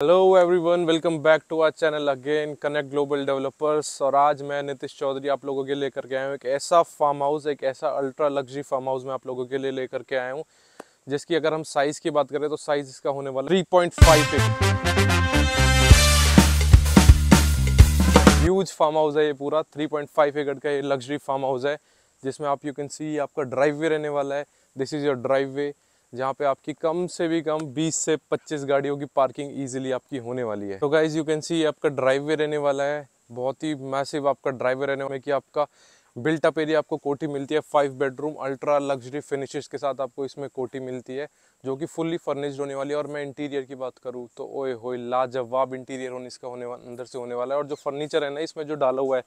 Hello everyone, welcome back to our channel again Connect Global Developers. और आज मैं नितिश चौधरी आप लोगों के लिए लेकर के आया हूँ एक ऐसा फार्म हाउस, एक ऐसा अल्ट्रा लग्जरी फार्म हाउस मैं आप लोगों के लिए लेकर के आया हूँ जिसकी अगर हम साइज़ की बात करें तो साइज़ इसका होने वाला 3.5 ह्यूज फार्म हाउस है। ये पूरा 3.5 एकड़ का ये लग्जरी फार्म हाउस है जिसमें आप यू कैन सी आपका ड्राइववे रहने वाला है। दिस इज़ योर ड्राइववे जहाँ पे आपकी कम से भी कम 20 से 25 गाड़ियों की पार्किंग इजीली आपकी होने वाली है। तो गाइज यू कैन सी आपका ड्राइववे रहने वाला है, बहुत ही मैसिव आपका ड्राइववे रहने वाला है कि आपका बिल्ट अप एरिया आपको कोठी मिलती है। 5 बेडरूम अल्ट्रा लग्जरी फिनिशेस के साथ आपको इसमें कोठी मिलती है जो कि फुल्ली फर्निश्ड होने वाली है। और मैं इंटीरियर की बात करूँ तो ओए होए लाजवाब इंटीरियर होने इसका होने वाला, अंदर से होने वाला है। और जो फर्नीचर है ना इसमें जो डाला हुआ है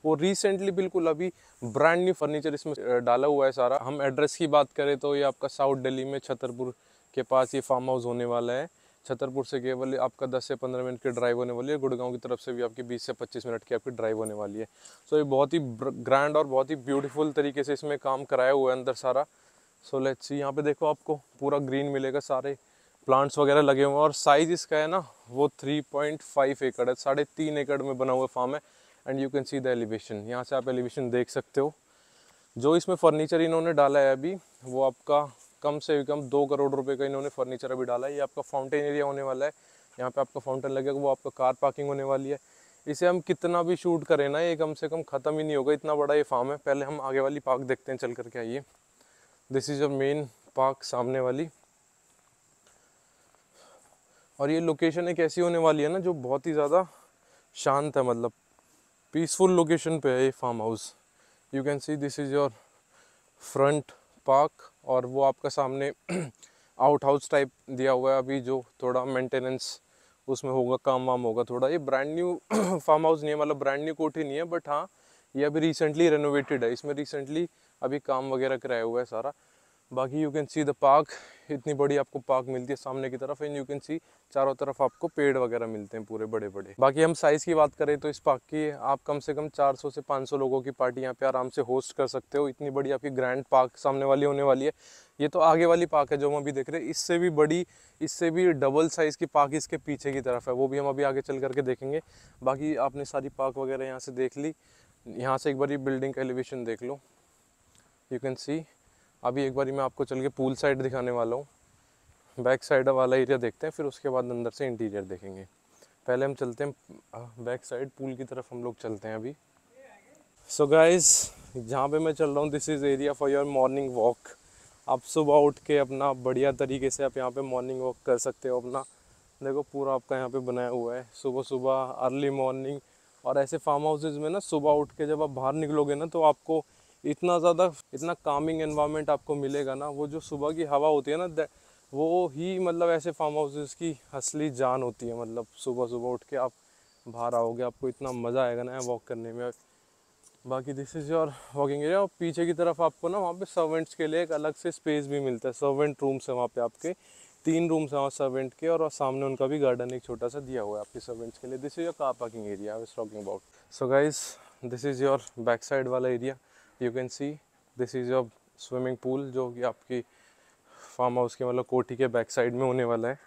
वो रिसेंटली बिल्कुल अभी ब्रांड न्यू फर्नीचर इसमें डाला हुआ है सारा। हम एड्रेस की बात करें तो ये आपका साउथ दिल्ली में छतरपुर के पास ये फार्म हाउस होने वाला है। छतरपुर से केवल आपका 10 से 15 मिनट की ड्राइव होने वाली है। गुड़गांव की तरफ से भी आपकी 20 से 25 मिनट की आपकी ड्राइव होने वाली है। सो ये बहुत ही ग्रैंड और बहुत ही ब्यूटीफुल तरीके से इसमें काम कराया हुआ है अंदर सारा। सो लेट्स सी, यहाँ पे देखो आपको पूरा ग्रीन मिलेगा, सारे प्लांट्स वगैरह लगे हुए हैं। और साइज इसका है ना वो 3.5 एकड़ है, 3.5 एकड़ में बना हुआ फार्म है। And you can see the elevation, यहाँ से आप एलिवेशन देख सकते हो। जो इसमें फर्नीचर इन्होंने डाला है अभी वो आपका कम से कम 2 करोड़ रुपए का इन्होंने फर्नीचर अभी डाला है। ये आपका फाउंटेन एरिया होने वाला है, यहाँ पे आपका फाउंटेन लगेगा, वो आपका कार पार्किंग होने वाली है। इसे हम कितना भी शूट करें ना ये कम से कम ख़त्म ही नहीं होगा, इतना बड़ा ये फार्म है। पहले हम आगे वाली पार्क देखते हैं, चल करके आइए। This is a main park सामने वाली। और ये लोकेशन एक ऐसी होने वाली है ना जो बहुत ही ज़्यादा शांत है, मतलब पीसफुल लोकेशन पे है ये farm house. You can see this is your front park. और वो आपका सामने आउट हाउस टाइप दिया हुआ है अभी, जो थोड़ा मेंटेनेंस उसमें होगा, काम वाम होगा थोड़ा। ये ब्रांड न्यू फार्म हाउस नहीं है, मतलब ब्रांड न्यू कोठी नहीं है, बट हाँ ये अभी रिसेंटली रेनोवेटेड है। इसमें रिसेंटली अभी काम वगैरह कराया हुआ है सारा। बाकी you can see the park, इतनी बड़ी आपको पार्क मिलती है सामने की तरफ। एंड यू कैन सी चारों तरफ आपको पेड़ वगैरह मिलते हैं पूरे बड़े बड़े। बाकी हम साइज़ की बात करें तो इस पार्क की आप कम से कम 400 से 500 लोगों की पार्टी यहाँ पे आराम से होस्ट कर सकते हो। इतनी बड़ी आपकी ग्रैंड पार्क सामने वाली होने वाली है। ये तो आगे वाली पार्क है जो हम अभी देख रहे हैं, इससे भी बड़ी, इससे भी डबल साइज़ की पार्क इसके पीछे की तरफ है, वो भी हम अभी आगे चल करके देखेंगे। बाकी आपने सारी पार्क वगैरह यहाँ से देख ली। यहाँ से एक बार ये बिल्डिंग का एलिवेशन देख लो, यू कैन सी। अभी एक बारी मैं आपको चल के पूल साइड दिखाने वाला हूँ, बैक साइड वाला एरिया देखते हैं, फिर उसके बाद अंदर से इंटीरियर देखेंगे। पहले हम चलते हैं बैक साइड, पूल की तरफ हम लोग चलते हैं अभी। सो गाइस, जहाँ पे मैं चल रहा हूँ this is area for your morning walk. आप सुबह उठ के अपना बढ़िया तरीके से आप यहाँ पे मॉर्निंग वॉक कर सकते हो अपना। देखो पूरा आपका यहाँ पे बनाया हुआ है सुबह सुबह अर्ली मॉर्निंग। और ऐसे फार्म हाउसेज में ना सुबह उठ के जब आप बाहर निकलोगे ना तो आपको इतना ज़्यादा, इतना कामिंग एनवायरनमेंट आपको मिलेगा ना। वो जो सुबह की हवा होती है ना वो ही मतलब ऐसे फार्म हाउसेस की असली जान होती है। मतलब सुबह सुबह उठ के आप बाहर आओगे, आपको इतना मज़ा आएगा ना वॉक करने में। बाकी this is your walking area. और पीछे की तरफ आपको ना वहाँ पे सर्वेंट्स के लिए एक अलग से स्पेस भी मिलता है। सर्वेंट रूम्स है वहाँ पे आपके, 3 रूम्स हैं वहाँ सर्वेंट के। और सामने उनका भी गार्डन एक छोटा सा दिया हुआ है आपके सर्वेंट्स के लिए। This is your car parking area I was talking about. So guys, this is your back side वाला area. You can see this is your swimming pool जो कि आपकी फार्म हाउस के मतलब कोठी के बैक साइड में होने वाला है।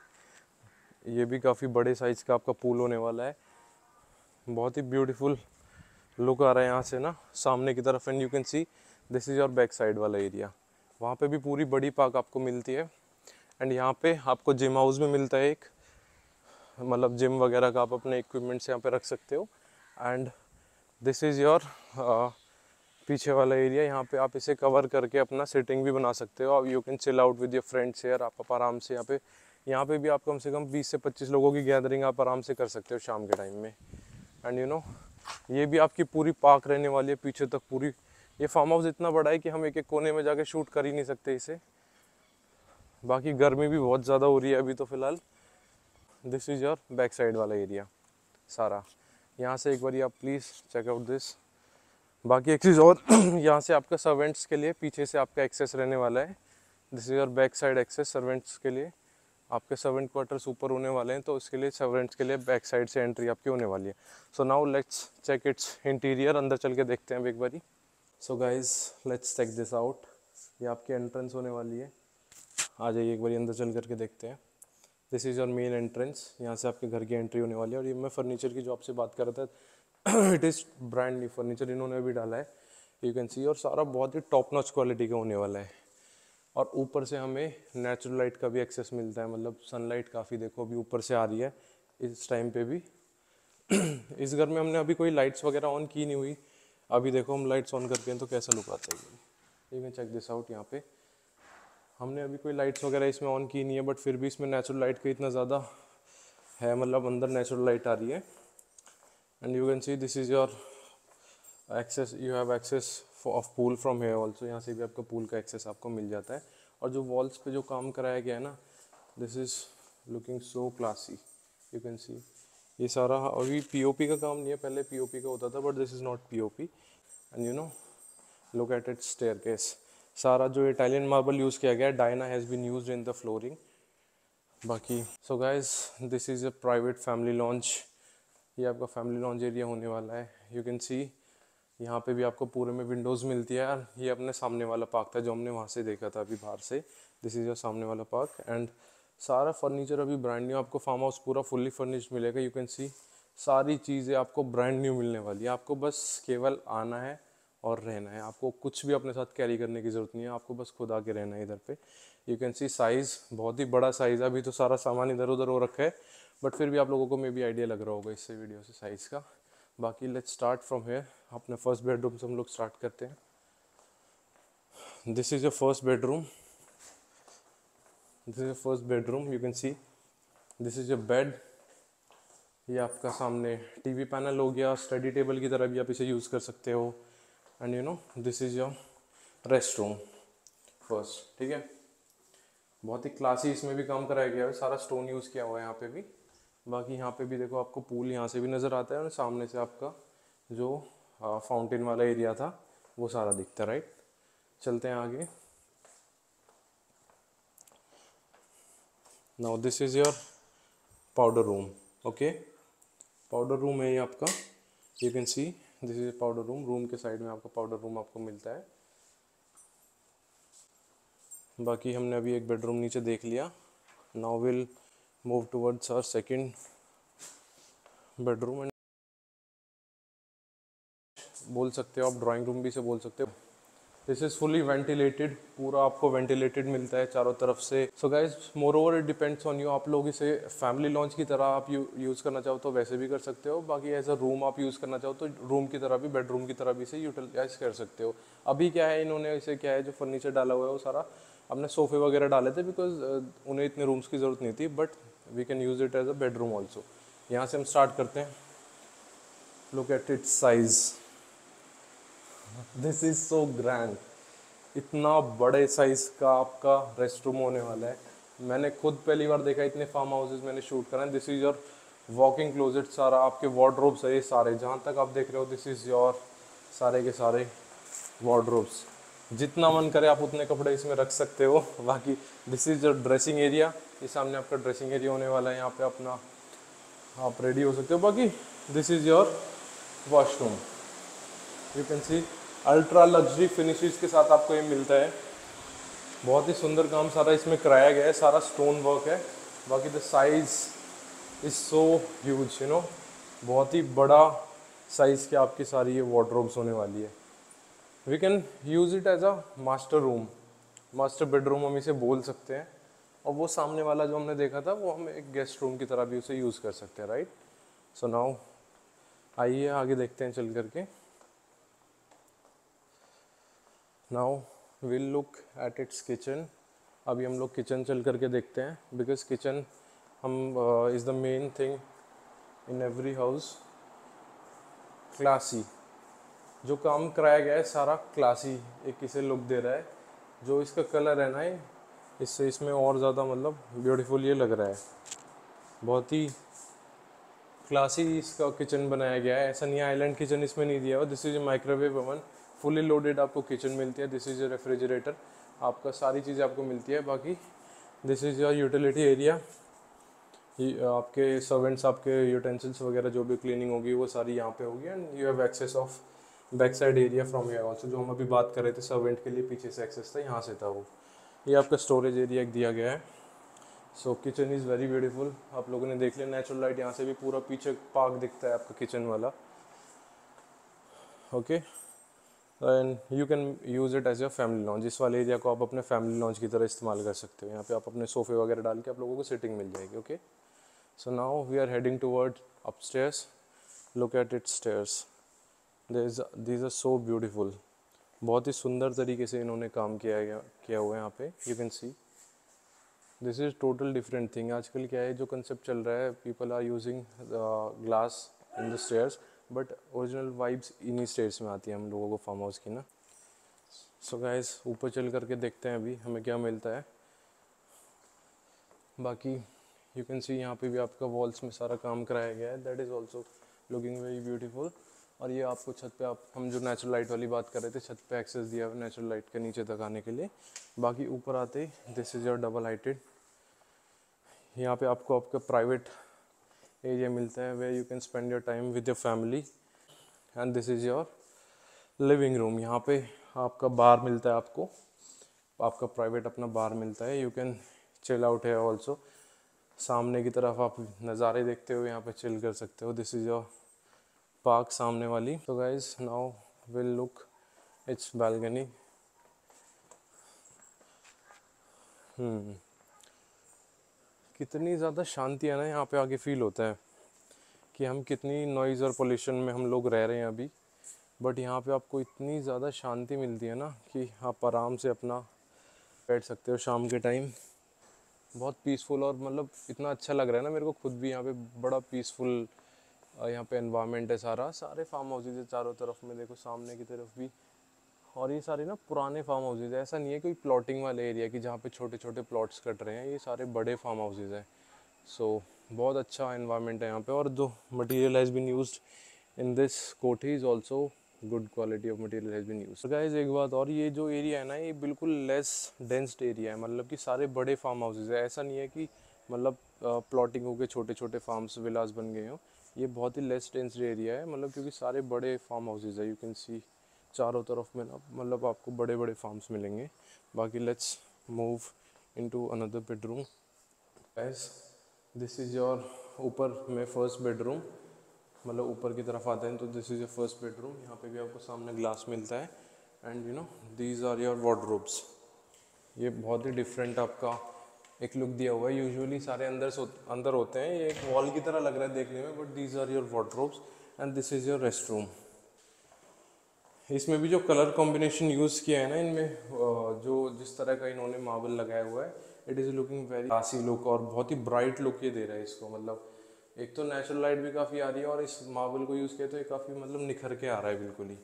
ये भी काफ़ी बड़े साइज़ का आपका पूल होने वाला है। बहुत ही ब्यूटीफुल लुक आ रहा है यहाँ से ना सामने की तरफ। And you can see this is your back side वाला एरिया। वहाँ पे भी पूरी बड़ी पार्क आपको मिलती है। एंड यहाँ पे आपको जिम हाउस भी मिलता है एक, मतलब जिम वगैरह का आप अपने इक्विपमेंट्स यहाँ पे रख सकते हो। एंड दिस इज़ योर पीछे वाला एरिया। यहाँ पे आप इसे कवर करके अपना सिटिंग भी बना सकते हो। You can chill out with your friends here. आप आराम से यहाँ पे भी आप कम से कम 20 से 25 लोगों की गैदरिंग आप आराम से कर सकते हो शाम के टाइम में। एंड यू नो ये भी आपकी पूरी पार्क रहने वाली है पीछे तक पूरी। ये फार्म हाउस इतना बड़ा है कि हम एक एक कोने में जाके शूट कर ही नहीं सकते इसे। बाकी गर्मी भी बहुत ज़्यादा हो रही है अभी तो फ़िलहाल। This is your back side वाला एरिया सारा। यहाँ से एक बार आप प्लीज़ चेक आउट दिस। बाकी एक चीज़ और यहाँ से आपका सर्वेंट्स के लिए पीछे से आपका एक्सेस रहने वाला है। This is your back side access servants के लिए। आपके सर्वेंट क्वार्टर्स ऊपर होने वाले हैं तो इसके लिए सर्वेंट्स के लिए बैक साइड से एंट्री आपकी होने वाली है। So now let's check its interior, अंदर चल के देखते हैं एक बारी। So guys let's check this out. ये आपकी एंट्रेंस होने वाली है। आ जाइए एक बारी अंदर चल करके देखते हैं। This is your main entrance, यहाँ से आपके घर की एंट्री होने वाली है। और ये मैं फर्नीचर की जो आपसे बात कर रहा था, it is brand new furniture इन्होंने अभी डाला है, यू कैन सी। और सारा बहुत ही टॉप नॉच क्वालिटी का होने वाला है। और ऊपर से हमें नेचुरल लाइट का भी एक्सेस मिलता है, मतलब सनलाइट काफ़ी देखो अभी ऊपर से आ रही है इस टाइम पे भी। इस घर में हमने अभी कोई लाइट्स वगैरह ऑन की नहीं हुई। अभी देखो हम लाइट्स ऑन करते हैं तो कैसा लुक आता है, you can check this out. यहाँ पे हमने अभी कोई लाइट्स वगैरह इसमें ऑन की नहीं है, बट फिर भी इसमें नेचुरल लाइट का इतना ज़्यादा है, मतलब अंदर नेचुरल लाइट आ रही है। And you can see this is your access, you have access of pool from here also. यहाँ से भी आपका पूल का एक्सेस आपको मिल जाता है। और जो वॉल्स पे जो काम कराया गया है ना, this is looking so classy, you can सी। ये सारा अभी पीओपी का काम नहीं है, पहले पीओपी का होता था, but this is not POP. And you know, look at it staircase, सारा जो इटालियन मार्बल यूज़ किया गया है, Diana has been used in the flooring. बाकी so guys, this is a private family lounge. ये आपका फैमिली लॉन्च एरिया होने वाला है। यू कैन सी यहाँ पे भी आपको पूरे में विंडोज़ मिलती है यार। ये अपने सामने वाला पार्क था जो हमने वहाँ से देखा था अभी बाहर से। दिस इज़ योर सामने वाला पार्क। एंड सारा फर्नीचर अभी ब्रांड न्यू, आपको फार्म हाउस पूरा फुल्ली फर्निश्ड मिलेगा। यू कैन सी सारी चीज़ें आपको ब्रांड न्यू मिलने वाली है। आपको बस केवल आना है और रहना है, आपको कुछ भी अपने साथ कैरी करने की ज़रूरत नहीं है, आपको बस खुद आके रहना है इधर पे। यू कैन सी साइज़ बहुत ही बड़ा साइज़ है। अभी तो सारा सामान इधर उधर हो रखा है, बट फिर भी आप लोगों को मे बी आइडिया लग रहा होगा इससे वीडियो से साइज़ का। बाकी लेट्स स्टार्ट फ्रॉम हेयर। अपने फर्स्ट बेडरूम से हम लोग स्टार्ट करते हैं। This is your first bedroom, this is your first bedroom. You can see this is your bed. ये आपका सामने टीवी पैनल हो गया, स्टडी टेबल की तरह भी आप इसे यूज़ कर सकते हो। And you no, this is your rest room first, ठीक है। बहुत ही क्लासी इसमें भी काम कराया गया है, सारा स्टोन यूज़ किया हुआ है यहाँ पे भी। बाकी यहाँ पे भी देखो आपको पूल यहाँ से भी नज़र आता है, और सामने से आपका जो फाउंटेन वाला एरिया था वो सारा दिखता है, राइट। चलते हैं आगे। Now this is your powder room, okay. Powder room है ये आपका, you can see this is powder room. Room के साइड में आपका पाउडर रूम आपको मिलता है। बाकी हमने अभी एक बेडरूम नीचे देख लिया। Now will move towards our second bedroom. And बोल सकते हो आप, ड्राइंग रूम भी से बोल सकते हो। दिस इज़ फुली वेंटिलेटेड, पूरा आपको वेंटिलेटेड मिलता है चारों तरफ से। So guys, more over it depends on you. आप लोग इसे फैमिली लॉन्च की तरह आप यूज़ करना चाहो तो वैसे भी कर सकते हो। बाकी एज अ रूम आप यूज़ करना चाहो तो रूम की तरह भी, बेडरूम की तरह भी इसे यूटिलाइज कर सकते हो। अभी क्या है, इन्होंने इसे क्या है, जो फर्नीचर डाला हुआ है वो सारा हमने सोफे वगैरह डाले थे, बिकॉज उन्हें इतने रूम्स की ज़रूरत नहीं थी, but we can use it as a bedroom also. यहाँ से हम स्टार्ट करते हैं। Look at its size, this is so grand. इतना बड़े साइज का आपका रेस्ट रूम होने वाला है। मैंने खुद पहली बार देखा, इतने फार्म हाउसेज मैंने शूट करा है। This is your walking closet, सारा आपके वार्डरोब्स है ये सारे, जहाँ तक आप देख रहे हो दिस इज़ योर सारे के सारे वार्डरोब्स। जितना मन करे आप उतने कपड़े इसमें रख सकते हो। बाकी this is your dressing area, ये सामने आपका ड्रेसिंग एरिया होने वाला है। यहाँ पे अपना आप रेडी हो सकते हो। बाकी this is your washroom, you can C ultra luxury finishes के साथ आपको ये मिलता है। बहुत ही सुंदर काम सारा इसमें कराया गया है, सारा स्टोन वर्क है। बाकी the size is so huge, you know, बहुत ही बड़ा साइज की आपकी सारी ये वार्डरोब्स होने वाली है। We can use it as a master room, master bedroom हम इसे बोल सकते हैं। और वो सामने वाला जो हमने देखा था वो हम एक गेस्ट रूम की तरह भी उसे यूज़ कर सकते हैं, राइट। सो नाउ आइए आगे देखते हैं चल करके। Now will look at it's kitchen. अभी हम लोग किचन चल करके देखते हैं, बिकॉज किचन हम is the main thing in every house. Classy जो काम कराया गया है सारा क्लासी एक इसे लुक दे रहा है। जो इसका कलर है ना, इससे इसमें और ज़्यादा मतलब ब्यूटीफुल ये लग रहा है। बहुत ही क्लासी इसका किचन बनाया गया है। ऐसा नहीं है आइलैंड किचन इसमें नहीं दिया हुआ। This is microwave oven, fully loaded आपको किचन मिलती है। दिस इज रेफ्रिजरेटर, आपका सारी चीज़ें आपको मिलती है। बाकी this is your utility area, आपके सर्वेंट्स, आपके यूटेंसिल्स वगैरह जो भी क्लीनिंग होगी वो सारी यहाँ पे होगी। And you have access of back side area from here also. जो हम अभी बात कर रहे थे सर्वेंट के लिए पीछे से एक्सेस था, यहाँ से था वो। ये आपका स्टोरेज एरिया एक दिया गया है। सो किचन इज़ वेरी ब्यूटीफुल। आप लोगों ने देख लिया नेचुरल लाइट, यहाँ से भी पूरा पीछे पार्क दिखता है आपका किचन वाला। Okay, and you can use it as your family lounge. इस वाले एरिया को आप अपने फैमिली लॉन्च की तरह इस्तेमाल कर सकते हो। यहाँ पे आप अपने सोफ़े वगैरह डाल के आप लोगों को सिटिंग मिल जाएगी। Okay, so now we are heading toward upstairs. Look at it stairs, these are so beautiful. बहुत ही सुंदर तरीके से इन्होंने काम किया हुआ है यहाँ पे। You can see this is total different thing. आजकल क्या है जो कंसेप्ट चल रहा है, people are using glass in the stairs, but original vibes इन्हीं स्टेयर्स में आती है हम लोगों को फार्म हाउस की ना। सो गाइस ऊपर चल करके देखते हैं अभी हमें क्या मिलता है। बाकी यू कैन सी यहाँ पे भी आपका वॉल्स में सारा काम कराया गया है, that is also looking very beautiful. और ये आपको छत पे, आप हम जो नेचुरल लाइट वाली बात कर रहे थे, छत पे एक्सेस दिया हुआ है नेचुरल लाइट के नीचे तक आने के लिए। बाकी ऊपर आते ही this is your double heighted, यहाँ पे आपको आपका प्राइवेट एरिया मिलता है where you can spend your time with your family. And this is your living room. यहाँ पे आपका बार मिलता है, आपका प्राइवेट अपना बार मिलता है। यू कैन चिल आउट है ऑल्सो। सामने की तरफ आप नज़ारे देखते हुए यहाँ पे चिल कर सकते हो। दिस इज़ योर पार्क सामने वाली। तो guys now will look it's balcony. कितनी ज़्यादा शांति है ना यहाँ पे आके फील होता है कि हम कितनी नॉइज़ और पोल्यूशन में हम लोग रह रहे हैं अभी, बट यहाँ पे आपको इतनी ज़्यादा शांति मिलती है ना कि आप आराम से अपना बैठ सकते हो शाम के टाइम। बहुत पीसफुल, और मतलब इतना अच्छा लग रहा है ना मेरे को खुद भी। यहाँ पे बड़ा पीसफुल यहाँ पे एनवायरनमेंट है। सारे फार्म हाउसेज है चारों तरफ में, देखो सामने की तरफ भी। और ये सारे ना पुराने फार्म हाउसेज है, ऐसा नहीं है कोई प्लॉटिंग वाले एरिया की जहाँ पे छोटे छोटे प्लॉट्स कट रहे हैं। ये सारे बड़े फार्म हाउसेज हैं। सो बहुत अच्छा एनवायरनमेंट है यहाँ पे। और जो material has been used in this कोठी is also good quality of material has been used. Guys एक बात और, ये जो एरिया है ना ये बिल्कुल लेस डेंस्ड एरिया है। मतलब कि सारे बड़े फार्म हाउसेज है, ऐसा नहीं है कि मतलब प्लॉटिंग होकर छोटे छोटे फार्म्स विलास बन गए हों। ये बहुत ही लेस डेंस्ड एरिया है, मतलब क्योंकि सारे बड़े फार्म हाउसेज है। यू कैन सी चारों तरफ में ना मतलब आपको बड़े बड़े फार्म्स मिलेंगे। बाकी let's move into another bedroom. Guys this is your ऊपर में फर्स्ट बेडरूम। मतलब ऊपर की तरफ आते हैं तो this is your first bedroom. यहाँ पे भी आपको सामने ग्लास मिलता है। And you know these are your wardrobes. ये बहुत ही डिफरेंट आपका एक लुक दिया हुआ है। यूजुअली सारे अंदर होते हैं, ये एक वॉल की तरह लग रहा है देखने में, but these are your wardrobes. And this is your rest room. इसमें भी जो कलर कॉम्बिनेशन यूज़ किया है ना इनमें, जो जिस तरह का इन्होंने मार्बल लगाया हुआ है, it is looking very classy look और बहुत ही ब्राइट लुक ये दे रहा है इसको। मतलब एक तो नेचुरल लाइट भी काफ़ी आ रही है और इस मार्बल को यूज़ किया तो ये काफ़ी मतलब निखर के आ रहा है बिल्कुल ही।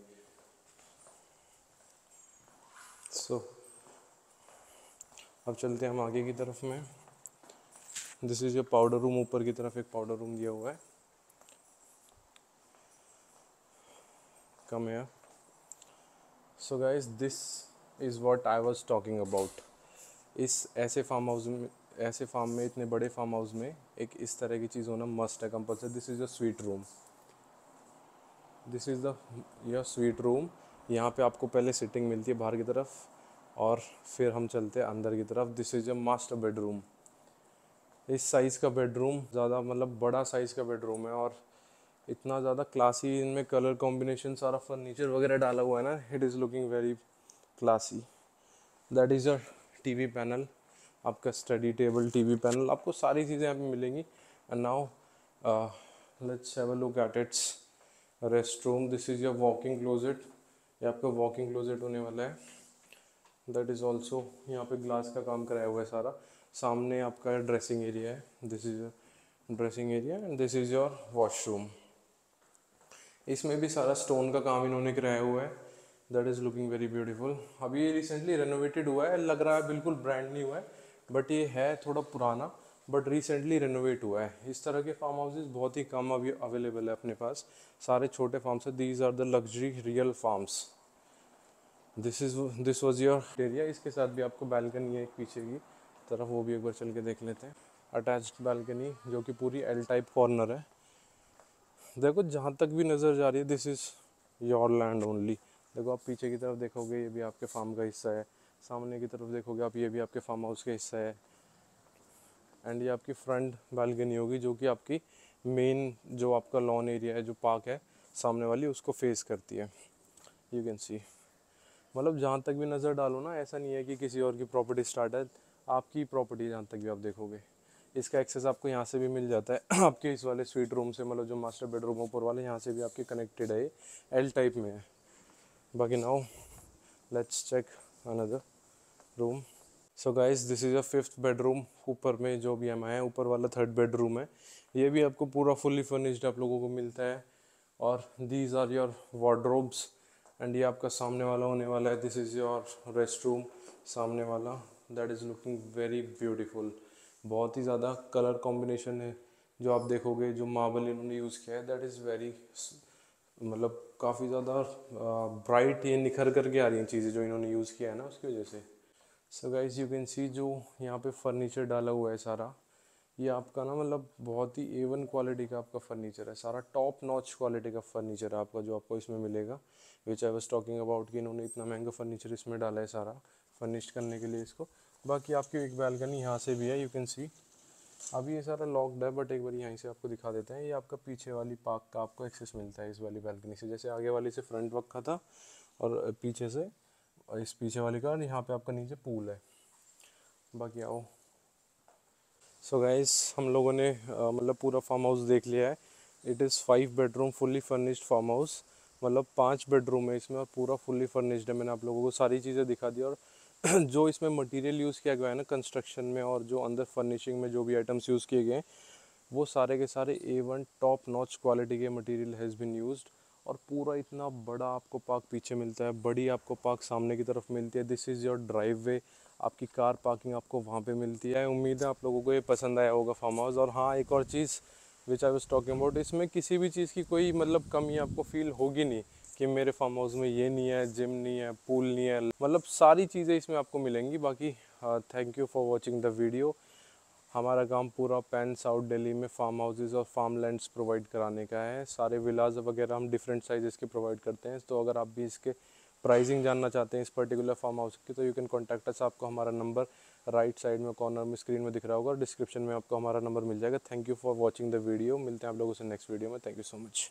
सो अब चलते हैं हम आगे की तरफ में। This is your powder room. ऊपर की तरफ एक पाउडर रूम दिया हुआ है। कम है। सो guys this is what I was talking about. इस ऐसे फार्म में इतने बड़े फार्म हाउस में एक इस तरह की चीज़ होना मस्ट है, compulsory. This is your suite room. This is the your suite room. यहाँ पे आपको पहले सिटिंग मिलती है बाहर की तरफ, और फिर हम चलते हैं अंदर की तरफ। This is your master bedroom. इस साइज़ का बेडरूम ज़्यादा मतलब बड़ा साइज़ का बेडरूम है, और इतना ज़्यादा क्लासी इनमें कलर कॉम्बिनेशन, सारा फर्नीचर वगैरह डाला हुआ है ना, it is looking very classy. That is your TV panel. आपका स्टडी टेबल, टीवी पैनल, आपको सारी चीज़ें यहाँ पे मिलेंगी। And now let's have a look at it's rest room. This is your walking closet. ये आपका वॉकिंग क्लोजेट होने वाला है। दैट इज़ ऑल्सो यहाँ पे ग्लास का काम कराया हुआ है सारा। सामने आपका ड्रेसिंग एरिया है। This is your dressing area and this is your washroom. इसमें भी सारा स्टोन का काम इन्होंने कराया हुआ है। That is looking very beautiful. अभी ये रिसेंटली रेनोवेटेड हुआ है, लग रहा है बिल्कुल ब्रांड न्यू है, बट ये है थोड़ा पुराना, बट रिसेंटली रेनोवेट हुआ है। इस तरह के फार्म हाउसेज बहुत ही कम अभी अवेलेबल है अपने पास। सारे छोटे फार्म्स है। These are the luxury real farms. This was your area. इसके साथ भी आपको बैल्कनी है एक पीछे की तरफ, वो भी एक बार चल के देख लेते हैं। अटैच्ड बैल्कनी जो कि पूरी एल टाइप कॉर्नर है। देखो जहाँ तक भी नज़र जा रही है, this is your land only. देखो आप पीछे की तरफ देखोगे, ये भी आपके फार्म का हिस्सा है। सामने की तरफ देखोगे आप, ये भी आपके फार्म हाउस का हिस्सा है। एंड ये आपकी फ्रंट बालकनी होगी जो कि आपकी मेन जो आपका लॉन एरिया है, जो पार्क है सामने वाली, उसको फेस करती है। यू कैन सी, मतलब जहाँ तक भी नज़र डालो ना, ऐसा नहीं है कि किसी और की प्रॉपर्टी स्टार्ट है, आपकी प्रॉपर्टी जहाँ तक भी आप देखोगे। इसका एक्सेस आपको यहाँ से भी मिल जाता है आपके इस वाले स्वीट रूम से, मतलब जो मास्टर बेडरूम ऊपर वाले, यहाँ से भी आपके कनेक्टेड है, एल टाइप में है। बाकी now let's check another room. So guys, this is a 5th bedroom ऊपर में जो भी हम आए हैं। ऊपर वाला 3rd बेडरूम है, ये भी आपको पूरा फुल्ली फर्निश्ड आप लोगों को मिलता है। और these are your wardrobes. And ये आपका सामने वाला होने वाला है, this is your rest room सामने वाला, that is looking very beautiful. बहुत ही ज़्यादा कलर कॉम्बिनेशन है जो आप देखोगे, जो मार्बल इन्होंने यूज़ किया है दैट इज़ वेरी, मतलब काफ़ी ज़्यादा ब्राइट, ये निखर करके आ रही हैं चीज़ें जो इन्होंने यूज़ किया है ना, उसकी वजह से। सो गाइस, यू कैन सी जो यहाँ पे फर्नीचर डाला हुआ है सारा, ये आपका ना मतलब बहुत ही A1 क्वालिटी का आपका फर्नीचर है, सारा टॉप नॉच क्वालिटी का फर्नीचर है आपका जो आपको इसमें मिलेगा। विच आई वाज टॉकिंग अबाउट कि इन्होंने इतना महंगा फर्नीचर इसमें डाला है सारा फर्निश करने के लिए इसको। बाकी आपकी एक बैल्कनी यहाँ से भी है, यू कैन सी। अभी ये सारा लॉक्ड है, बट एक बार यहीं से आपको दिखा देते हैं। ये आपका पीछे वाली पार्क का आपको एक्सेस मिलता है इस वाली बैल्कनी से, जैसे आगे वाली से फ्रंट वक्त था और पीछे से इस पीछे वाली का, और यहाँ पे आपका नीचे पूल है। बाकी आओ। सो गाइस, हम लोगों ने मतलब पूरा फार्म हाउस देख लिया है। It is 5 bedroom fully furnished farm house, मतलब 5 बेडरूम है इसमें और पूरा फुल्ली फर्निश्ड है। मैंने आप लोगों को सारी चीज़ें दिखा दी। और जो इसमें मटेरियल यूज़ किया गया है ना कंस्ट्रक्शन में, और जो अंदर फर्निशिंग में जो भी आइटम्स यूज़ किए गए हैं, वो सारे के सारे A1 टॉप नॉच क्वालिटी के मटेरियल हैज़ बीन यूज्ड। और पूरा इतना बड़ा आपको पार्क पीछे मिलता है, बड़ी आपको पार्क सामने की तरफ मिलती है। दिस इज़ योर ड्राइव वे, आपकी कार पार्किंग आपको वहाँ पे मिलती है। उम्मीद है आप लोगों को ये पसंद आया होगा फार्म हाउस। और हाँ, एक और चीज़ विच आई वाज टॉकिंग अबाउट, इसमें किसी भी चीज़ की कोई मतलब कमी आपको फील होगी नहीं कि मेरे फार्म हाउस में ये नहीं है, जिम नहीं है, पूल नहीं है, मतलब सारी चीज़ें इसमें आपको मिलेंगी। बाकी thank you for watching the video. हमारा काम पूरा पैन साउथ दिल्ली में फार्म हाउसेस और फार्म लैंड्स प्रोवाइड कराने का है। सारे विलाज वगैरह हम डिफरेंट साइज़ के प्रोवाइड करते हैं। तो अगर आप भी इसके प्राइसिंग जानना चाहते हैं इस पर्टिकुलर फार्म हाउस की, तो यू कैन कॉन्टैक्ट अस। आपको हमारा नंबर राइट साइड में कॉर्नर में स्क्रीन में दिख रहा होगा, डिस्क्रिप्शन में आपको हमारा नंबर मिल जाएगा। Thank you for watching the video. मिलते हैं आप लोगों से नेक्स्ट वीडियो में। Thank you so much.